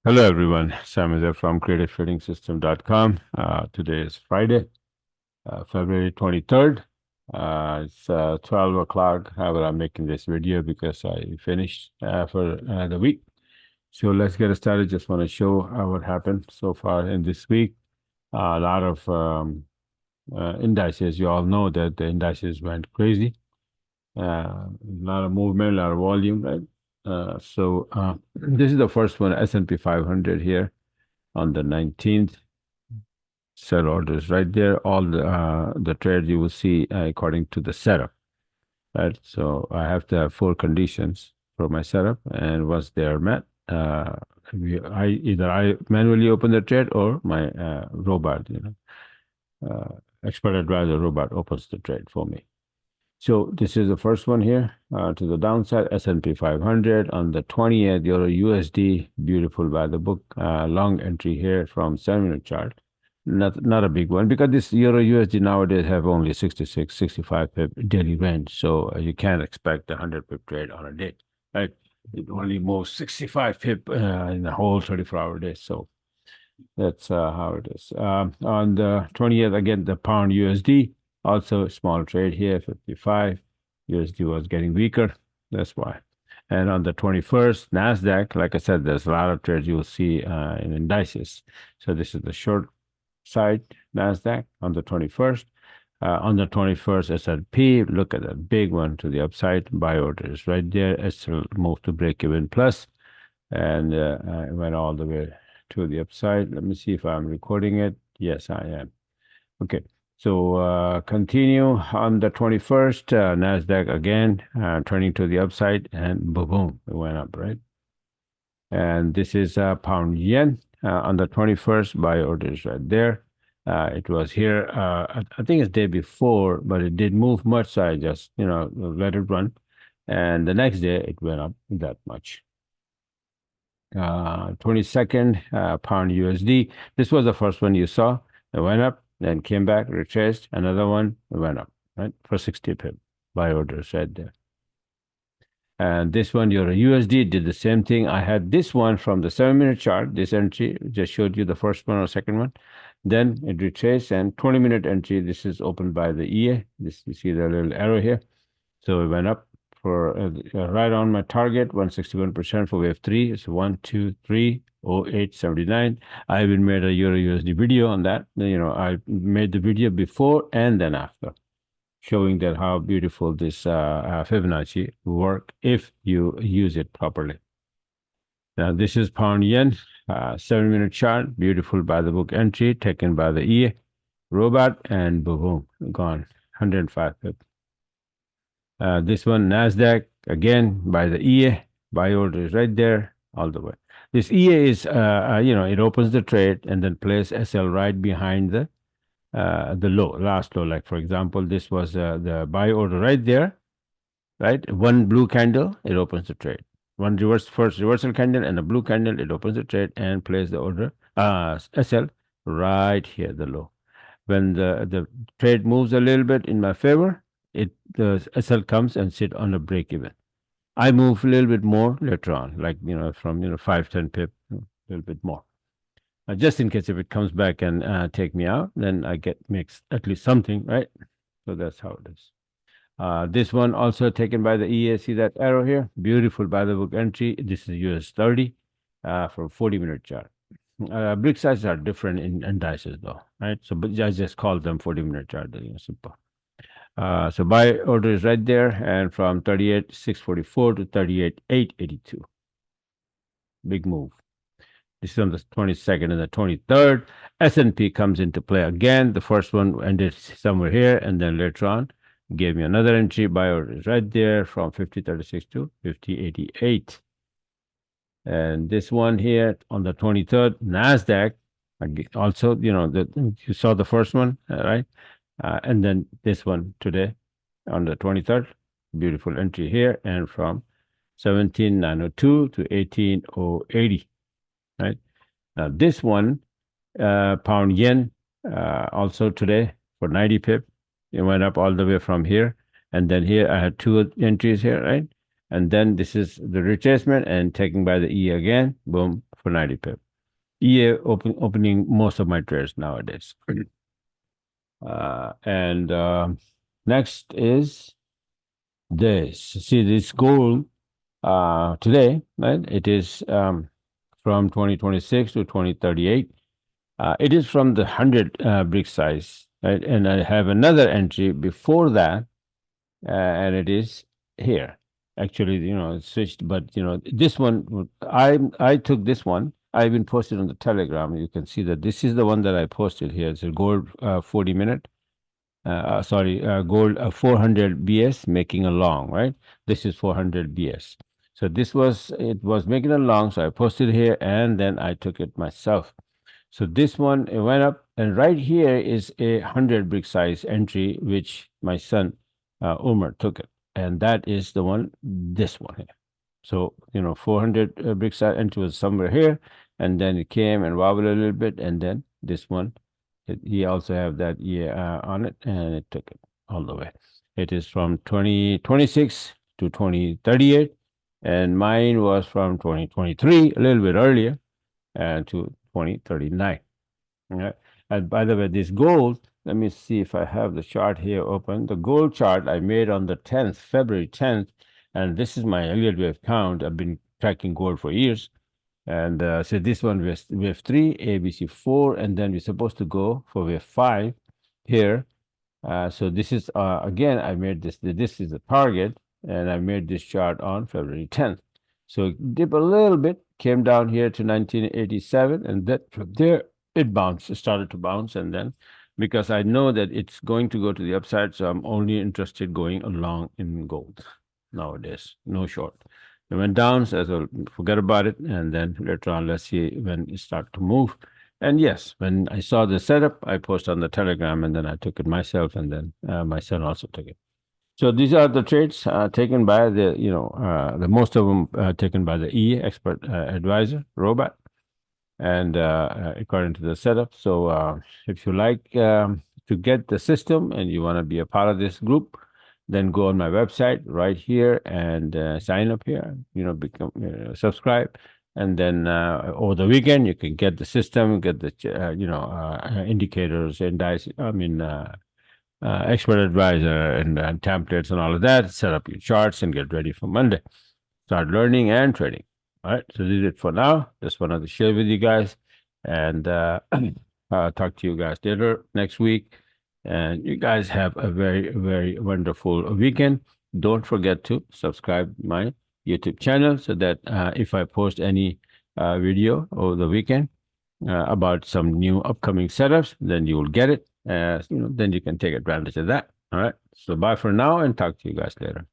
Hello, everyone. Sam is here from creativetrading.com. Today is Friday, February 23rd. It's 12 o'clock. However, I'm making this video because I finished for the week. So let's get started. Just want to show what happened so far in this week. A lot of indices. You all know that the indices went crazy. A lot of movement, a lot of volume, right? This is the first one, S&P 500 here on the 19th. Sell orders right there. All the trades you will see according to the setup, right? So I have to have 4 conditions for my setup, and once they are met, I manually open the trade or my robot, expert advisor robot opens the trade for me. So this is the first one here to the downside, S&P 500 on the 20th, EURUSD, beautiful by the book, long entry here from 7-minute chart. Not a big one because this EURUSD nowadays have only 66, 65 pip daily range. So you can't expect a 100 pip trade on a day, right? It only moves 65 pip in the whole 24-hour day. So that's how it is. On the 20th, again, the pound USD, also small trade here, 55. USD was getting weaker. That's why. And on the 21st, NASDAQ, like I said, there's a lot of trades you will see in indices. So this is the short side NASDAQ on the 21st. On the 21st, S&P, look at that big one to the upside. Buy orders right there. It still moved to break even plus, and it went all the way to the upside. Let me see if I'm recording it. Yes, I am. Okay. So continue on the 21st, NASDAQ again, turning to the upside, and boom, it went up, right? And this is pound yen on the 21st, buy orders right there. It was here, I think it's day before, but it didn't move much, so I just, let it run. And the next day, it went up that much. 22nd, pound USD. This was the first one you saw. It went up, then came back, retraced. Another one, it went up, right? For 60 pip. Buy orders right there. And this one, your USD, did the same thing. I had this one from the 7-minute chart. This entry just showed you the first one or second one. Then it retraced, and 20-minute entry. This is opened by the EA. This, you see the little arrow here. So it went up for right on my target, 161% for wave 3. It's 123.0879. I even made a EURUSD video on that. I made the video before and then after, showing that how beautiful this Fibonacci work if you use it properly. Now this is pound yen, 7-minute chart, beautiful by the book entry taken by the EA robot, and boom, gone 105 pip. This one, NASDAQ, again, by the EA, buy order is right there, all the way. This EA is, it opens the trade and then plays SL right behind the low, last low. Like, for example, this was the buy order right there, right? One blue candle, it opens the trade. One first reversal candle and a blue candle, it opens the trade and plays the order, SL, right here, the low. When the trade moves a little bit in my favor, the SL comes and sit on a break even. I move a little bit more later on, like from 5-10 pip, a little bit more, just in case if it comes back and take me out, then I makes at least something, right? So that's how it is. This one also taken by the EA. See that arrow here? Beautiful by the book entry. This is US30 for 40-minute chart. Brick sizes are different in indices though, right? So but I just call them 40-minute chart, simple. So buy order is right there, and from 38,644 to 38,882. Big move. This is on the 22nd and the 23rd. S&P comes into play again. The first one ended somewhere here, and then later on gave me another entry. Buy order is right there from 50.36 to 50.88. And this one here on the 23rd, NASDAQ, also, you saw the first one, right? And then this one today on the 23rd, beautiful entry here, and from 17,902 to 18,080, right? Now this one, pound yen, also today for 90 pip, it went up all the way from here, and then here I had 2 entries here, right? And then this is the retracement and taken by the E again, boom, for 90 pip. EA opening most of my trades nowadays. And next is this. See this gold today, right? It is from 2026 to 2038. It is from the 100 brick size, right? And I have another entry before that, and it is here. Actually, it switched, but this one, I took this one. I even posted on the Telegram. You can see that this is the one that I posted here. It's a gold 40-minute. Gold 400 BS making a long, right? This is 400 BS. So it was making a long, so I posted here and then I took it myself. So this one, it went up, and right here is a 100 brick size entry, which my son Umar took it, and that is the one, this one here. So 400 brick size entry was somewhere here, and then it came and wobbled a little bit, and then this one, he also have that on it, and it took it all the way. It is from 2026 to 2038, and mine was from 2023, a little bit earlier, and to 2039. Yeah. And by the way, this gold, let me see if I have the chart here open. The gold chart I made on the 10th, February 10th, and this is my Elliott wave count. I've been tracking gold for years. And so this one, wave 3, ABC 4, and then we're supposed to go for wave 5 here. So this is, again, I made this is the target, and I made this chart on February 10th. So dip a little bit, came down here to 1987, and that from there, it bounced, it started to bounce, and then, because I know that it's going to go to the upside, so I'm only interested going along in gold nowadays, no short. It went down, so I'll forget about it, and then later on, let's see when it start to move. And yes, when I saw the setup, I posted on the Telegram, and then I took it myself, and then my son also took it. So these are the trades taken by the most of them taken by the E expert advisor robot, and according to the setup. So if you like to get the system and you want to be a part of this group, then go on my website right here and sign up here. Become subscribe, and then over the weekend you can get the system, get the indicators and expert advisor and templates and all of that. Set up your charts and get ready for Monday. Start learning and trading. All right, so this is it for now. Just wanted to share with you guys, and talk to you guys later next week. And you guys have a very, very wonderful weekend. Don't forget to subscribe my YouTube channel so that if I post any video over the weekend about some new upcoming setups, then you will get it. Then you can take advantage of that. All right. So bye for now, and talk to you guys later.